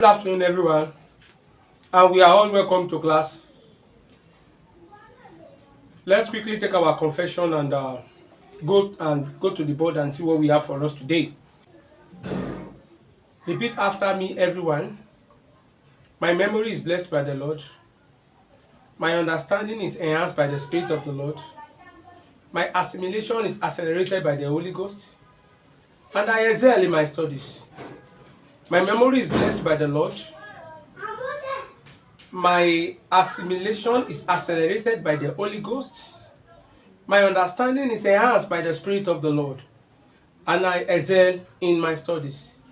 Good afternoon, everyone, and we are all welcome to class. Let's quickly take our confession and go to the board and see what we have for us today. Repeat after me, everyone. My memory is blessed by the Lord. My understanding is enhanced by the Spirit of the Lord. My assimilation is accelerated by the Holy Ghost, and I excel in my studies. My memory is blessed by the Lord. My assimilation is accelerated by the Holy Ghost. My understanding is enhanced by the Spirit of the Lord, and I excel in my studies.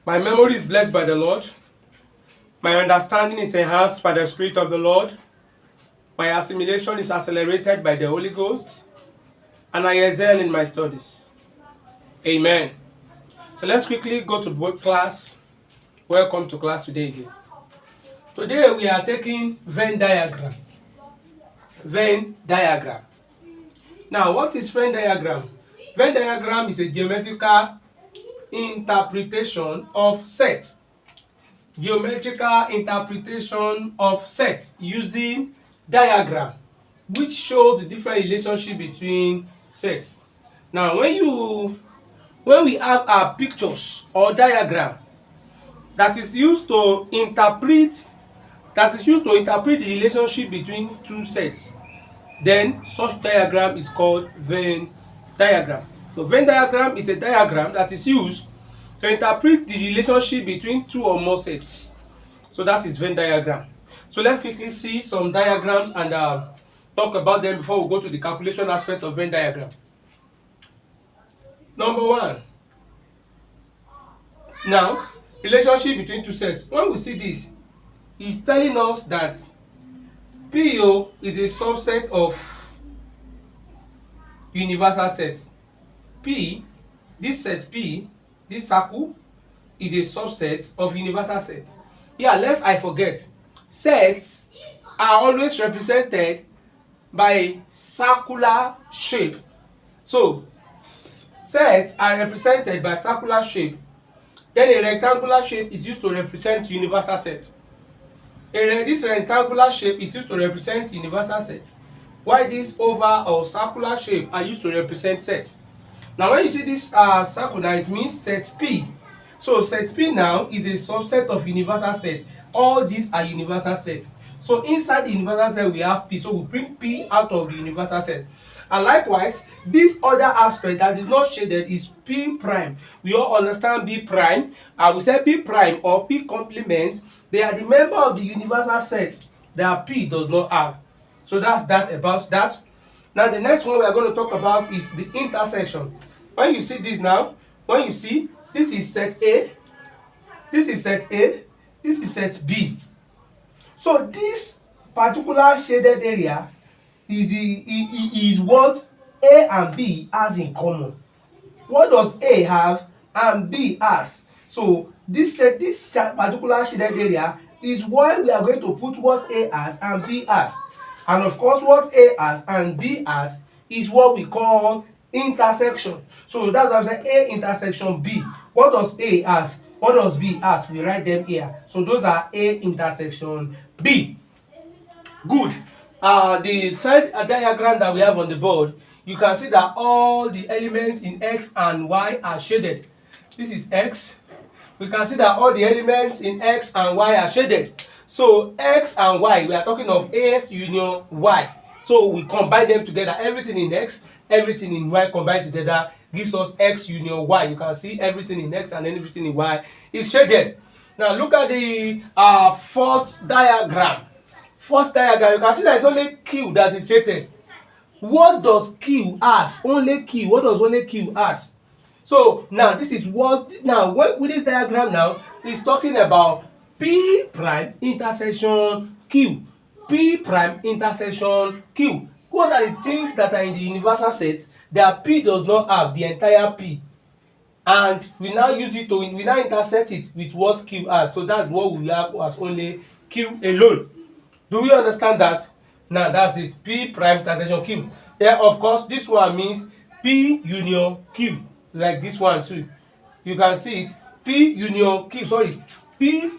My memory is blessed by the Lord. My understanding is enhanced by the Spirit of the Lord. My assimilation is accelerated by the Holy Ghost, and I excel in my studies. Amen. So let's quickly go to board class. Welcome to class today again. Today we are taking Venn diagram. Venn diagram. Now, what is Venn diagram? Venn diagram is a geometrical interpretation of sets. Geometrical interpretation of sets using diagram, which shows the different relationship between sets. Now, when we have our pictures or diagram that is used to interpret the relationship between two sets, then such diagram is called Venn diagram. So Venn diagram is a diagram that is used to interpret the relationship between two or more sets. So that is Venn diagram. So let's quickly see some diagrams and talk about them before we go to the calculation aspect of Venn diagram. Number one. Now, relationship between two sets. When we see this, it's telling us that PO is a subset of universal set. P, this set P, this circle is a subset of universal set. Yeah, lest I forget, sets are always represented by a circular shape. So sets are represented by circular shape. Then a rectangular shape is used to represent universal set. This rectangular shape is used to represent universal set, while this oval or circular shape are used to represent sets. Now when you see this circle now, it means set P. So set P now is a subset of universal set. All these are universal sets. So inside the universal set we have P. So we bring P out of the universal set. And likewise, this other aspect that is not shaded is P prime. We all understand B prime. We say P prime or P complement. They are the member of the universal set that P does not have. So that's that about that. Now the next one we are going to talk about is the intersection. When you see this now, when you see this is set A, this is set A, this is set B. So this particular shaded area is what A and B has in common. What does A have and B has? So this particular shaded area is why we are going to put what A has and B has. And of course, what A has and B has is what we call intersection. So that's why I say A intersection B. What does A has? What does B has? We write them here. So those are A intersection B. Good. The third diagram that we have on the board, you can see that all the elements in X and Y are shaded. This is X. We can see that all the elements in X and Y are shaded. So X and Y, we are talking of X union Y. So we combine them together. Everything in X, everything in Y combined together gives us X union Y. You can see everything in X and everything in Y is shaded. Now look at the fourth diagram. First diagram, you can see that it's only Q that is shaded. What does Q has? Only Q. What does only Q has? So now this is what with this diagram now is talking about P prime intersection Q. P prime intersection Q. What are the things that are in the universal set that P does not have, the entire P? And we now use it to we now intersect it with what Q has. So that's what we have as only Q alone. Do we understand that? Now that's it. P prime intersection Q. Then of course this one means P union Q, like this one too. You can see it. P union Q, sorry. P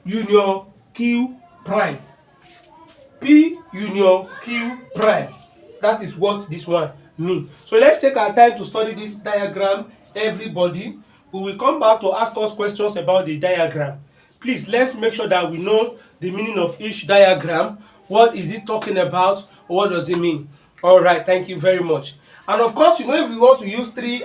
union Q prime. P union Q prime. That is what this one means. So let's take our time to study this diagram, everybody. We will come back to ask us questions about the diagram. Please, let's make sure that we know the meaning of each diagram. What is it talking about? What does it mean? All right, thank you very much. And of course, if we want to use three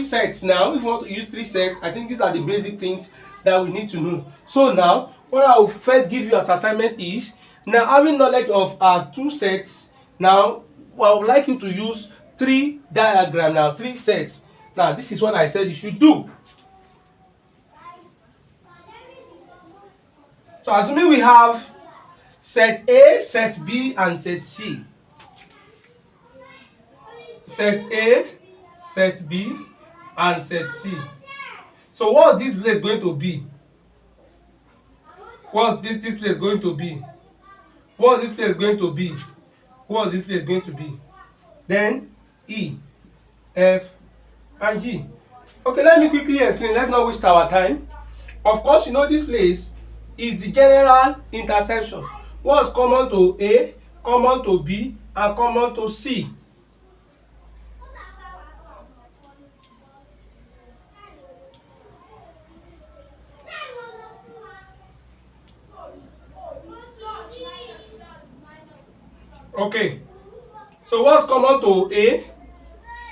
sets now, if we want to use three sets, I think these are the basic things that we need to know. So now, what I will first give you as assignment is, now having knowledge of two sets, now I would like you to use three diagram now, three sets. Now this is what I said you should do. So assuming we have set A, set B, and set C. Set A, set B, and set C. So what's this place going to be? What's this place going to be? What's this place going to be? What's this place going to be? Then E, F, and G. Okay, let me quickly explain. Let's not waste our time. Of course, this place is the general intersection. What's common to A, common to B, and common to C? Okay, so what's common to A,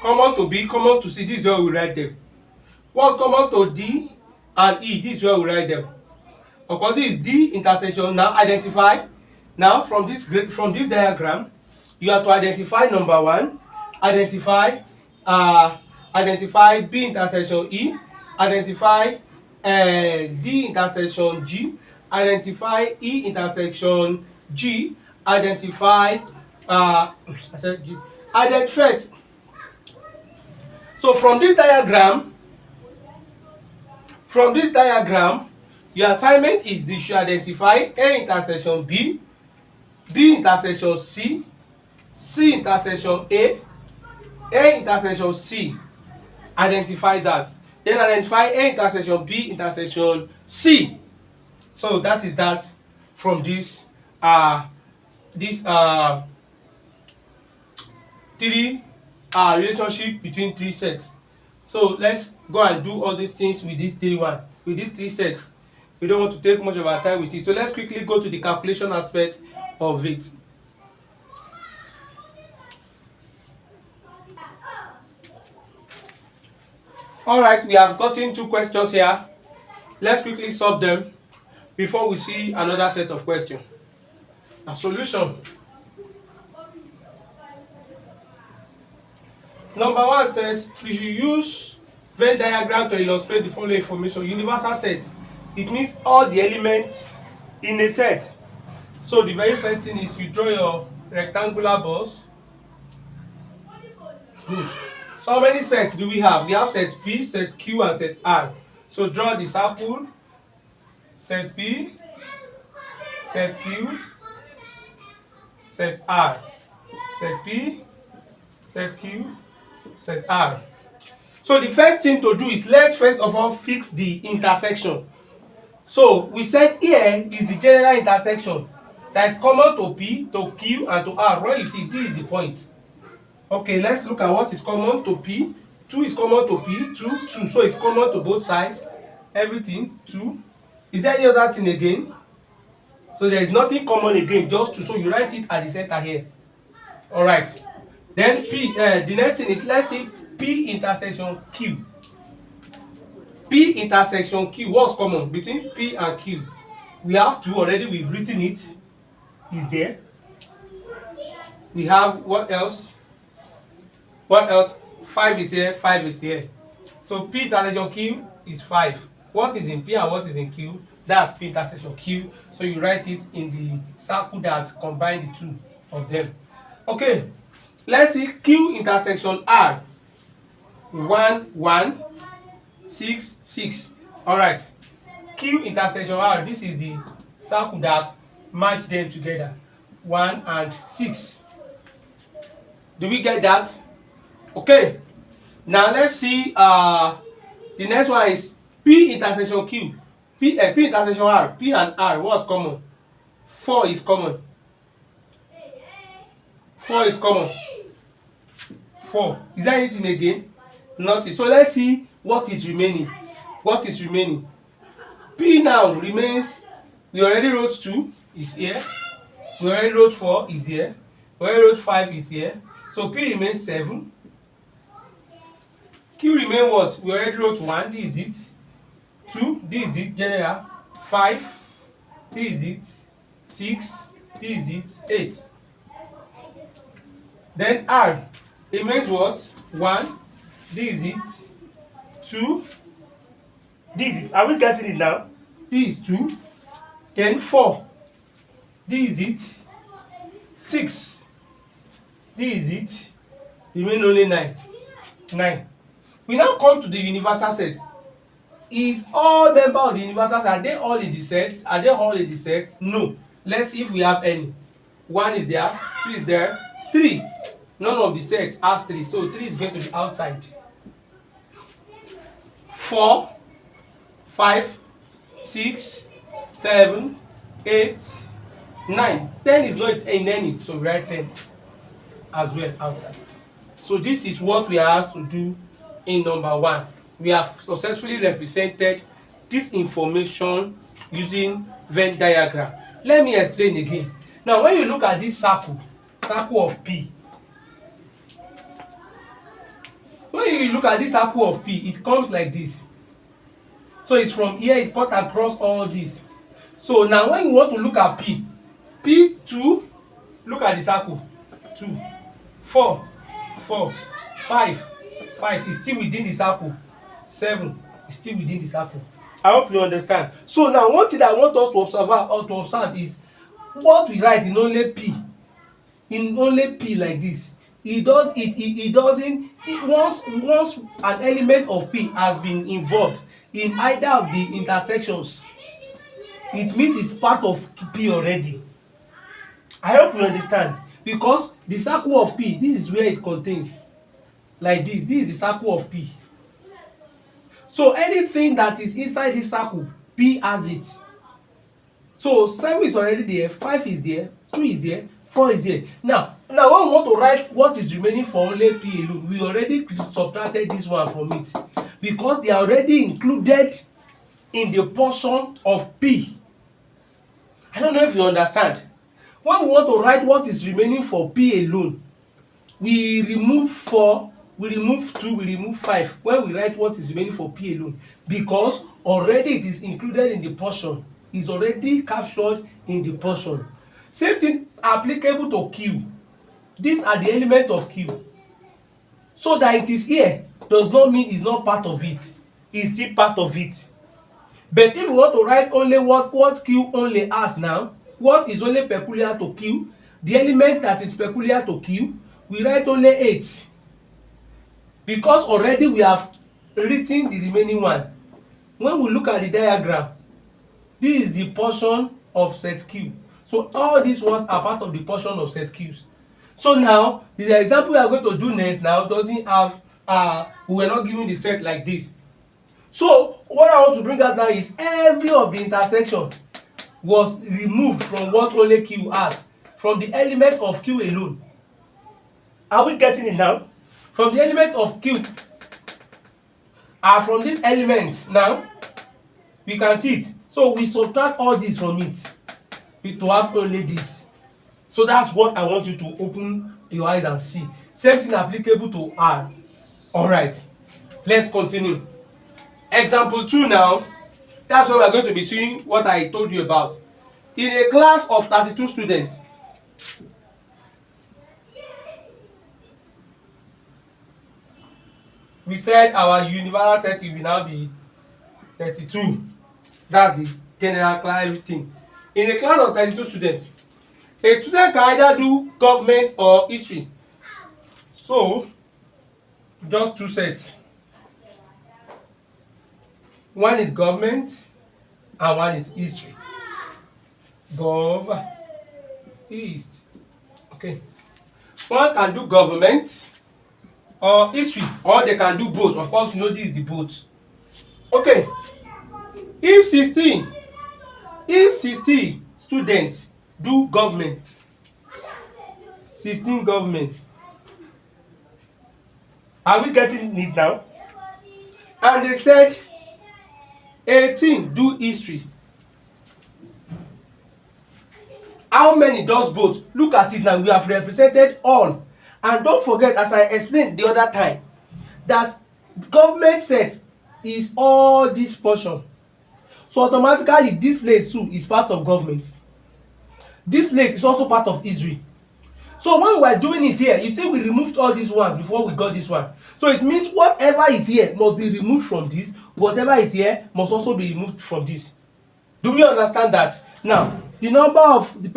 common to B, common to C? This is where we write them. What's common to D and E? This is where we write them. Of course, this is D intersection. Now identify. Now from this diagram, you have to identify number one. Identify B intersection E. Identify D intersection G. Identify E intersection G. Identify I said G. First. So from this diagram, your assignment is you should identify A intersection B, B intersection C, C intersection A intersection C. Identify that. Then identify A intersection B intersection C. So that is that from this three relationship between three sets. So let's go and do all these things with these three sets. We don't want to take much of our time with it. So let's quickly go to the calculation aspect of it. All right, we have gotten two questions here. Let's quickly solve them before we see another set of questions. A solution. Number one says we should use Venn diagram to illustrate the following information. Universal set. It means all the elements in a set. So the very first thing is you draw your rectangular box. Good. So how many sets do we have? We have set P, set Q, and set R. So draw the circle. Set P, set Q, set R. Set P, set Q, set R. So the first thing to do is let's first of all fix the intersection. So we said here is the general intersection that is common to P, to Q, and to R. When you see this is the point. Okay, let's look at what is common to P. 2 is common to P, 2. So it's common to both sides. Everything, 2. Is there any other thing again? So there is nothing common again, just 2. So you write it at the center here. Alright. Then P, the next thing is let's see P intersection Q. P intersection Q, what's common between P and Q? We have 2 already, we've written it. Is there. We have what else? 5 is here, 5 is here. So P intersection Q is 5. What is in P and what is in Q? That's P intersection Q. So you write it in the circle that combine the two of them. Okay, let's see Q intersection R. 1, 1, 6, 6. Alright. Q intersection R. This is the circle that match them together. 1 and 6. Do we get that? Okay. Now let's see The next one is P intersection Q. P intersection R. P and R, what's common? 4 is common. 4 is common. 4. Is there anything again? Nothing. So let's see what is remaining. What is remaining? P now remains. We already wrote 2 is here. We already wrote 4 is here. We already wrote 5 is here. So P remains 7. Q remain what? We already wrote 1. This is it. 2. This is it. General. 5. This is it. 6. This is it. 8. Then R remains what? 1. This is it. 2. This is it. Are we getting it now? This is 2. Then 4. This is it. 6. This is it. Remain only 9. 9. We now come to the universal set. Is all member of the universal set, are they all in the set? Are they all in the set? No. Let's see if we have any. 1 is there. 2 is there. 3. None of the sets has 3. So 3 is going to be outside. 4, 5, 6, 7, 8, 9. 10 is not in any. So we write 10 as well outside. So this is what we are asked to do in number 1. We have successfully represented this information using Venn diagram. Let me explain again. Now when you look at this circle of P, when you look at this circle of P, it comes like this. So it's from here, it cut across all this. So now when you want to look at P, P2, look at the circle. 2, 4, 4, 5, 5 is still within the circle. 7 is still within the circle. I hope you understand. So now one thing I want us to observe is what we write in only P. In only P like this. Once an element of P has been involved in either of the intersections, it means it's part of P already. I hope you understand. Because the circle of P, this is where it contains. Like this. This is the circle of P. So anything that is inside this circle, P has it. So 7 is already there, 5 is there, 2 is there, 4 is there. Now when we want to write what is remaining for only P alone, we already subtracted this one from it. Because they are already included in the portion of P. I don't know if you understand. When we want to write what is remaining for P alone, we remove 4, we remove 2, we remove 5 when we write what is remaining for P alone, because already it is included in the portion, is already captured in the portion. Same thing applicable to Q. These are the elements of Q. So that it is here does not mean it's not part of it. It's still part of it. But if we want to write only what Q only has now, what is only peculiar to Q, the element that is peculiar to Q, we write only 8. Because already we have written the remaining one. When we look at the diagram, this is the portion of set Q. So all these ones are part of the portion of set Q's. So now, the example we are going to do next now doesn't have, we were not given the set like this. So what I want to bring out now is every of the intersection was removed from what only Q has, from the element of Q alone. Are we getting it now? From the element of Q, from this element now, we can see it. So we subtract all this from it to have only this. So that's what I want you to open your eyes and see. Same thing applicable to R. Alright, let's continue. Example 2 now. That's where we are going to be seeing what I told you about. In a class of 32 students, we said our universal set will now be 32. That's the general class, everything. In a class of 32 students, a student can either do government or history. So, just 2 sets. One is government and one is history. Gov, East. Okay. One can do government or history, or they can do both. Of course, you know this is the both. Okay, if 16 students do government, 16 government, are we getting it now? And they said 18 do history, how many does both? Look at it now, we have represented all. And don't forget, as I explained the other time, that government set is all this portion, so automatically this place too is part of government, this place is also part of history. So when we were doing it here, you see we removed all these ones before we got this one, so it means whatever is here must be removed from this, whatever is here must also be removed from this. Do we understand that? Now the number of the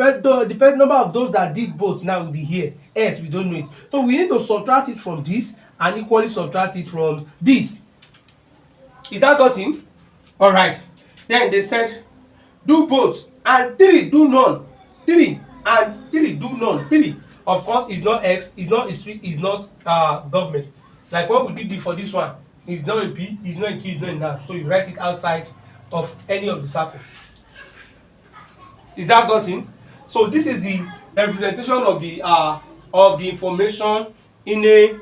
number of those that did both now will be here, else we don't know it, so we need to subtract it from this and equally subtract it from this. Is that gotten? All right. Then they said do both and 3 do none. 3 and 3 do none. 3 of course is not x, is not history, is not government. Like what we did for this one, is not in p, is not in q, is not in r, so you write it outside of any of the circle. Is that gotten? So this is the representation of the information in a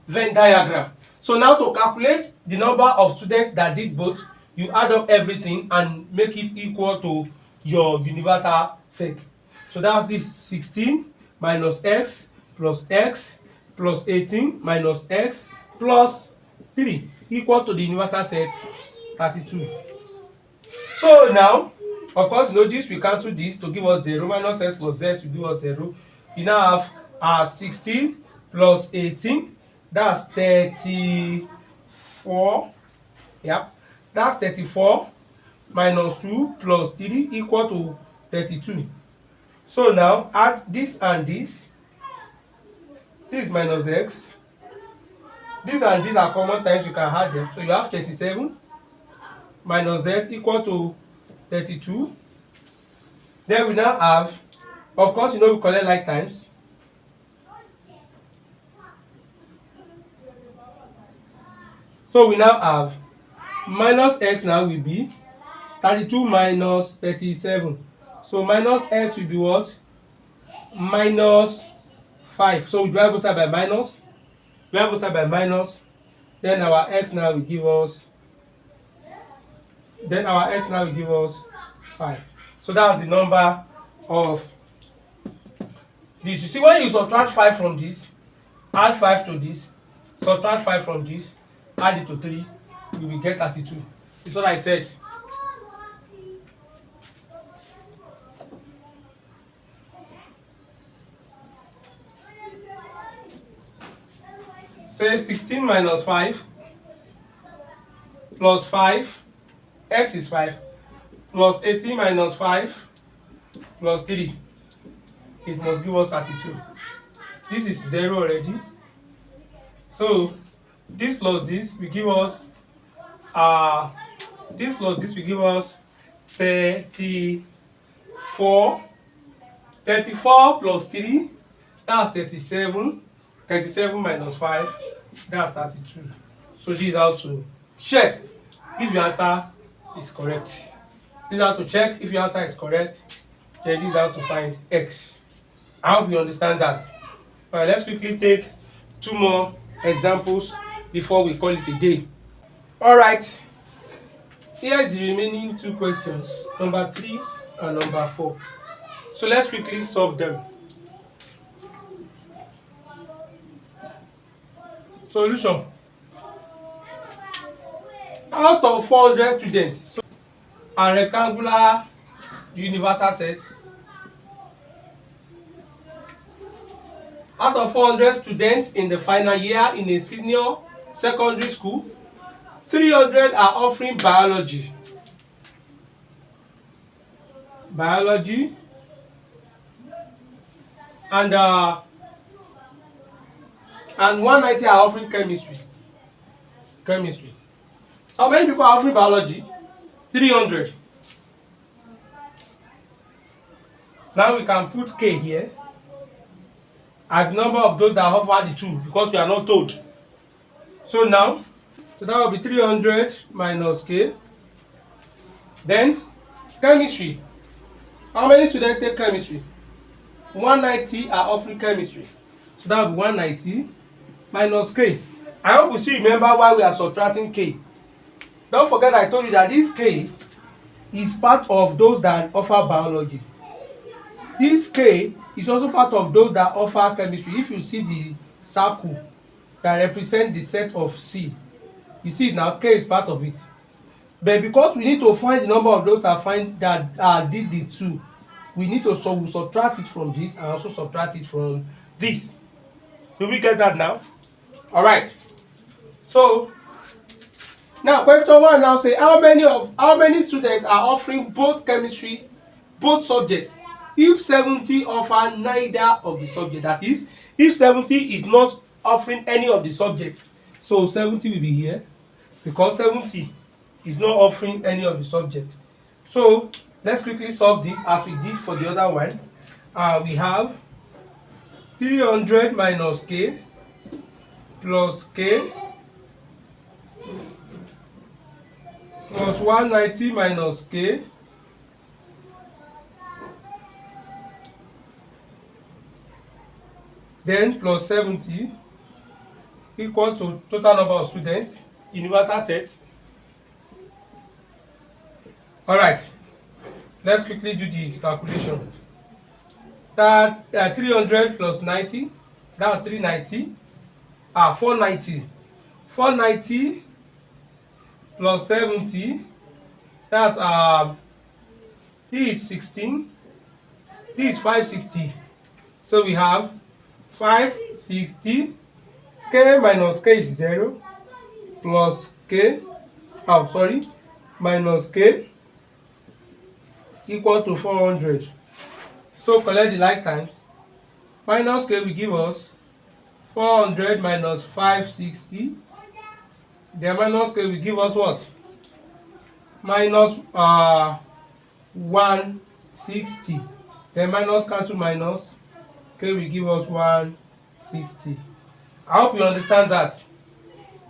Venn diagram. So now to calculate the number of students that did both, you add up everything and make it equal to your universal set. So that's this 16 minus x plus 18 minus x plus 3 equal to the universal set 32. So now, of course, you know this, we cancel this to give us 0, minus x plus z will give us 0. You now have 16 plus 18, that's 34. Yep, that's 34 minus 2 plus 3 equal to 32. So now add this and this. This is minus x. This and this are common times, you can add them. So you have 37 minus x equal to 32. Then we now have, of course, you know we collect like times. So we now have minus x now will be 32 minus 37. So minus x will be what? Minus 5. So we divide both sides by minus. Divide both sides by minus. Then our x now will give us. Then our x now will give us 5. So that's the number of this. You see, when you subtract 5 from this, add 5 to this, subtract 5 from this, add it to 3, you will get 32. It's what I said. Say 16 minus 5 plus 5, x is 5, plus 18 minus 5 plus 3, it must give us 32. This is 0 already. So this plus this will give us this plus this will give us 34. 34 plus 3, that's 37. 37 minus 5, that's 32. So this is how to check if your answer is correct. This is how to check if your answer is correct. Then this is how to find x. I hope you understand that. Alright, let's quickly take 2 more examples before we call it a day. Alright, here is the remaining 2 questions, number 3 and number 4. So let's quickly solve them. Solution. Out of 400 students, so a rectangular universal set. Out of 400 students in the final year in a senior secondary school, 300 are offering biology. And 190 are offering chemistry. So how many people are offering biology? 300. Now we can put K here as the number of those that offer the two, because we are not told. So now So that will be 300 minus k. Then chemistry. How many students take chemistry? 190 are offering chemistry. So that will be 190 minus k. I hope you still remember why we are subtracting k. Don't forget I told you that this k is part of those that offer biology. This k is also part of those that offer chemistry. If you see the circle that represent the set of C, you see now k is part of it. But because we need to find the number of those that did the two, we need to subtract it from this and also subtract it from this. Do we get that now? All right. So now question 1 now say how many students are offering both chemistry, both subjects? If 70 offer neither of the subject, that is, if 70 is not offering any of the subjects, so 70 will be here because 70 is not offering any of the subjects. So let's quickly solve this as we did for the other one. We have 300 minus k plus k plus 190 minus k then plus 70 equal to total number of students, universal set. All right, let's quickly do the calculation. That 300 plus 90, that's 390. 490. 490 plus 70, that's this is 16, this is 560. So we have 560, k minus k is 0, plus k, minus k equal to 400. So collect the like times. Minus k will give us 400 minus 560. Then minus k will give us what? Minus 160. Then minus cancel minus, k will give us 160. I hope you understand that.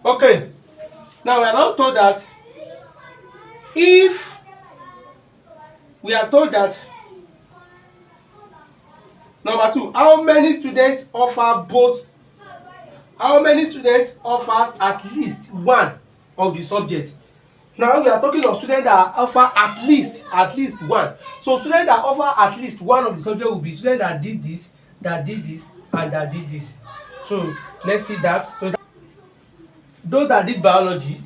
Okay. Now we are now told that if we are told that number 2, how many students offer both? How many students offers at least one of the subject? Now we are talking of students that offer at least one. So students that offer at least one of the subject will be students that did this, and that did this. So let's see that. So those that did biology,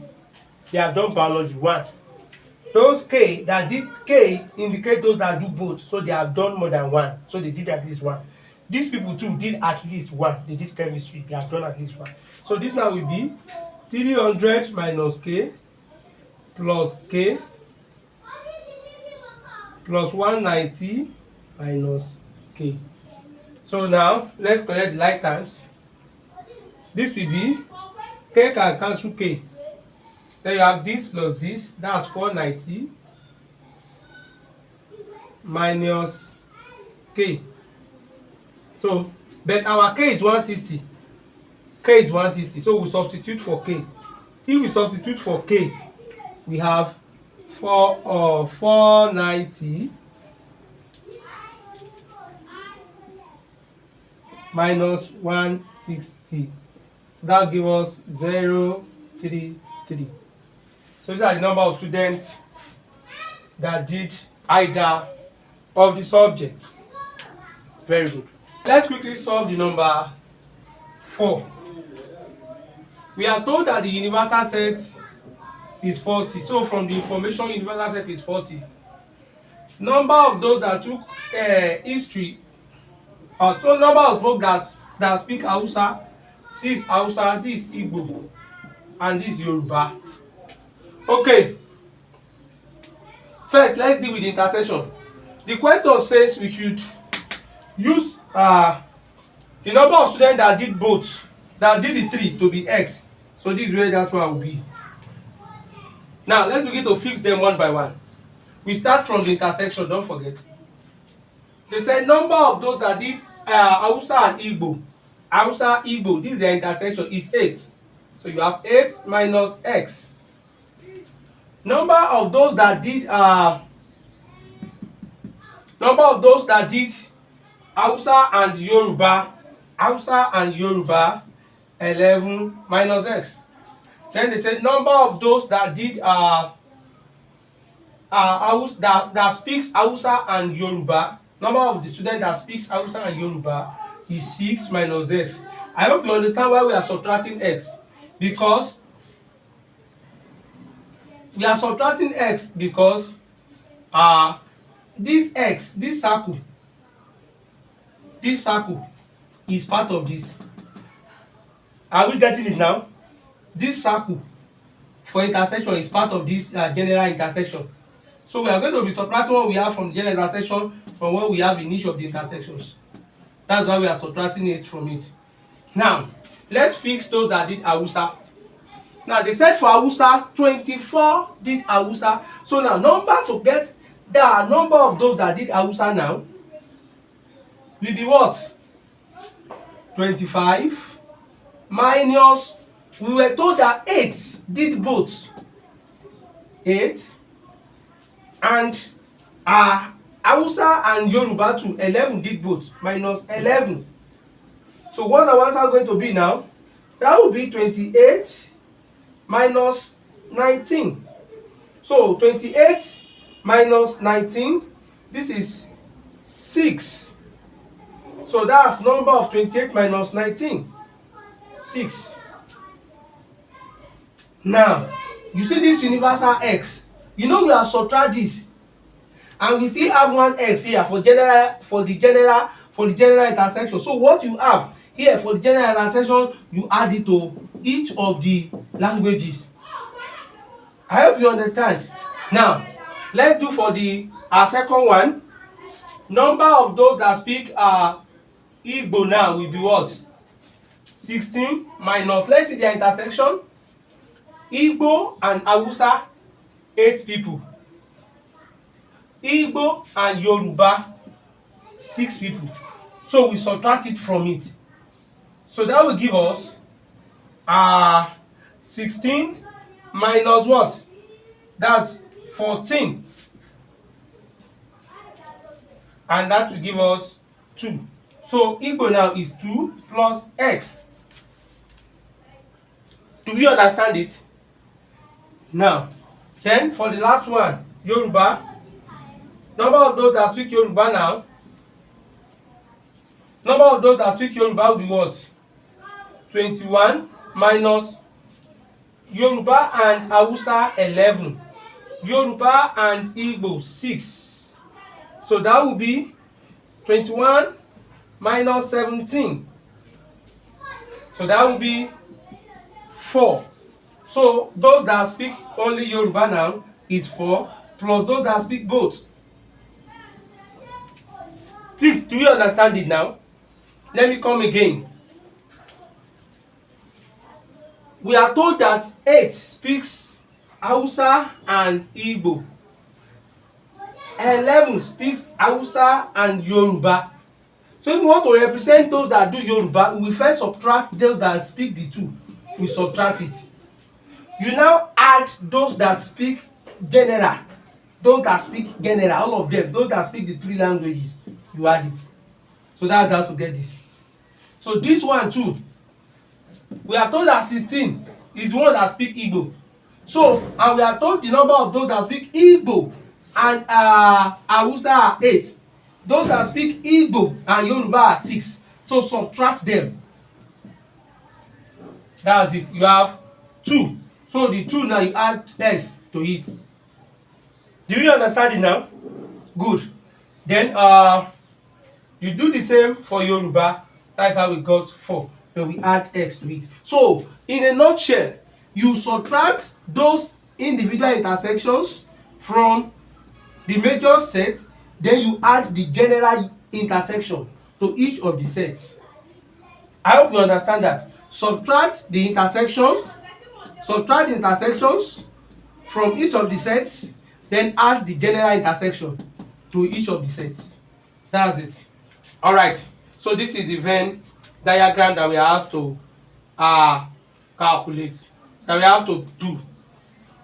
they have done biology 1. Those k that did k indicate those that do both, so they have done more than 1, so they did at least 1. These people too did at least 1. They did chemistry, they have done at least 1. So this now will be 300 minus k plus k plus 190 minus k. So now let's collect the like times. This will be k can cancel k. Then you have this plus this, that's 490 minus k. So, but our k is 160. K is 160, so we substitute for k. If we substitute for k, we have 490 minus 160. So that gives us 033. So these are the number of students that did either of the subjects. Very good. Let's quickly solve the number 4. We are told that the universal set is 40. So from the information, universal set is 40. Number of those that took history, so number of folks that speak Hausa, this Igbo, and this Yoruba. Okay. First, let's deal with the intersection. The question says we should use the number of students that did both, that did the 3 to be x. So this is where that one will be. Now let's begin to fix them one by one. We start from the intersection, don't forget. They said number of those that did Hausa and Igbo. Hausa, Igbo, this is the intersection, is 8. So you have 8 minus x. Number of those that did Hausa and Yoruba 11 minus x. Then they said number of those that did that speaks Hausa and Yoruba, number of the students that speaks Hausa and Yoruba is 6 minus x. I hope you understand why we are subtracting x, because this x, this circle is part of this. Are we getting it now? This circle for intersection is part of this general intersection. So we are going to be subtracting what we have from the general intersection from what we have in each of the intersections. That's why we are subtracting it from it. Now, let's fix those that did Hausa. Now, they said for Hausa, 24 did Hausa. So now, to get the number of those that did Hausa now will be what? 25 minus, we were told that 8 did both. 8 and Hausa and Yoruba too, 11 did both, minus 11. So what's our answer going to be now? That will be 28 minus 19. So 28 minus 19, this is 6. So that's number of 28 minus 19, 6. Now, you see this universal x. You know we have subtract this, and we still have one x here for the general intersection. So what you have here for the general intersection, you add it to each of the languages. I hope you understand. Now, let's do for the second one. Number of those that speak Igbo now will be what? 16 minus, let's see their intersection. Igbo and Hausa, 8 people. Igbo and Yoruba, 6 people. So we subtract it from it. So that will give us 16 minus what? That's 14. And that will give us 2. So Igbo now is 2 plus x. Do we understand it? Now, then for the last one, Yoruba. Number of those that speak Yoruba now. Number of those that speak Yoruba will be what? 21 minus Yoruba and Hausa 11. Yoruba and Igbo 6. So that will be 21 minus 17. So that will be 4. So those that speak only Yoruba now is 4 plus those that speak both. Please, do you understand it now? Let me come again. We are told that 8 speaks Hausa and Igbo. 11 speaks Hausa and Yoruba. So if we want to represent those that do Yoruba, we first subtract those that speak the 2. We subtract it. You now add those that speak general. Those that speak general, all of them. Those that speak the 3 languages, you add it. So that's how to get this. So this one too, we are told that 16 is the one that speak Igbo. So, and we are told the number of those that speak Igbo and Hausa are 8. Those that speak Igbo and Yoruba are 6. So subtract them. That's it. You have 2. So the 2 now you add s to it. Do you understand it now? Good. Then you do the same for Yoruba. That's how we got 4. Then we add x to it. So in a nutshell, you subtract those individual intersections from the major set, then you add the general intersection to each of the sets. I hope you understand that. Subtract the intersections from each of the sets, then add the general intersection to each of the sets. That's it. All right. So this is the Venn diagram that we are asked to calculate, that we have to do.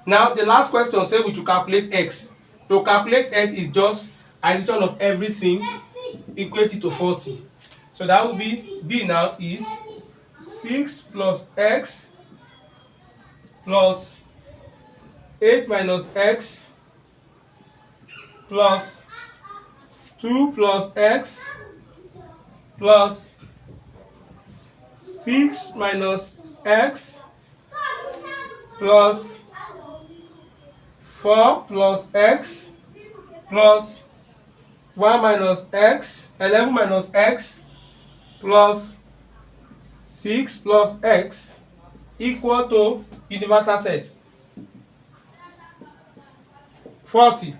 Now the last question say we should calculate x. To calculate x is just addition of everything, equate it to 40. So that will be b now is 6 plus x plus 8 minus x plus 2 plus x plus 6 minus x plus 4 plus x plus 1 minus x, 11 minus x plus 6 plus x equal to universal set 40.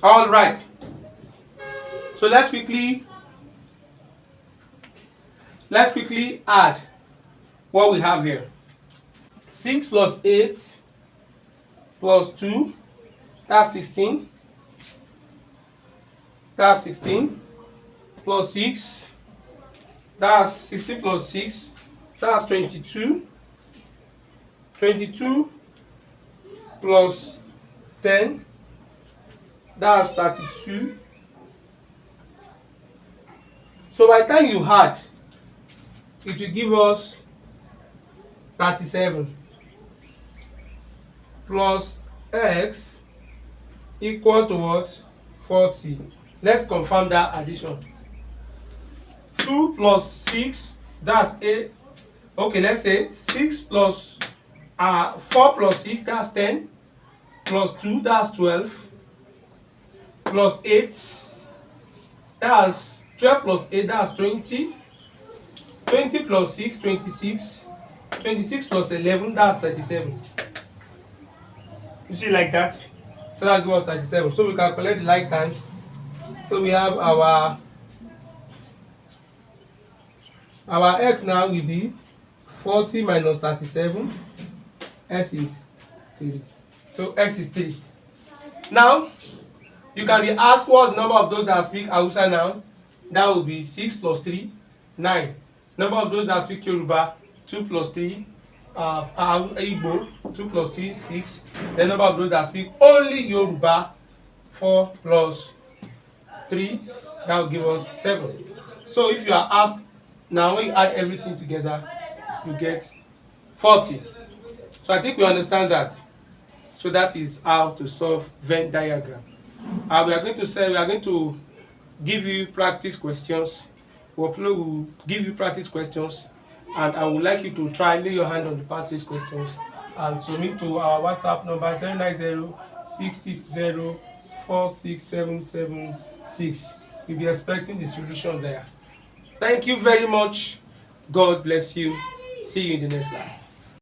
All right. So let's quickly add what we have here. 6 plus 8 plus 2, that's 16. That's 16 plus 6, that's 16 plus 6, that's 22. 22 plus 10, that's 32. So by the time you add, it will give us 37 plus x equal to what? 40. Let's confirm that addition. 2 plus 6, that's 8. Okay, let's say 6 plus 4 plus 6, that's 10. Plus 2, that's 12. Plus 8, that's 12 plus 8, that's 20. 20 plus 6, 26. 26 plus 11, that's 37. You see like that? So that gives us 37. So we calculate the like times. So we have our x now will be 40 minus 37. S is 3. So x is 3. Now you can be asked what's the number of those that speak Hausa now. That will be 6 plus 3, 9. Number of those that speak Yoruba, 2 plus 3. Igbo, 2 plus 3, 6. The number of those that speak only Yoruba, 4 plus 3, that will give us 7. So if you are asked now, when you add everything together, you get 40. So I think we understand that. So that is how to solve Venn diagram. We are going to give you practice questions. We'll give you practice questions, and I would like you to try lay your hand on the practice questions and submit to our WhatsApp number 090-660-46776. We'll be expecting the solution there. Thank you very much. God bless you. See you in the next class.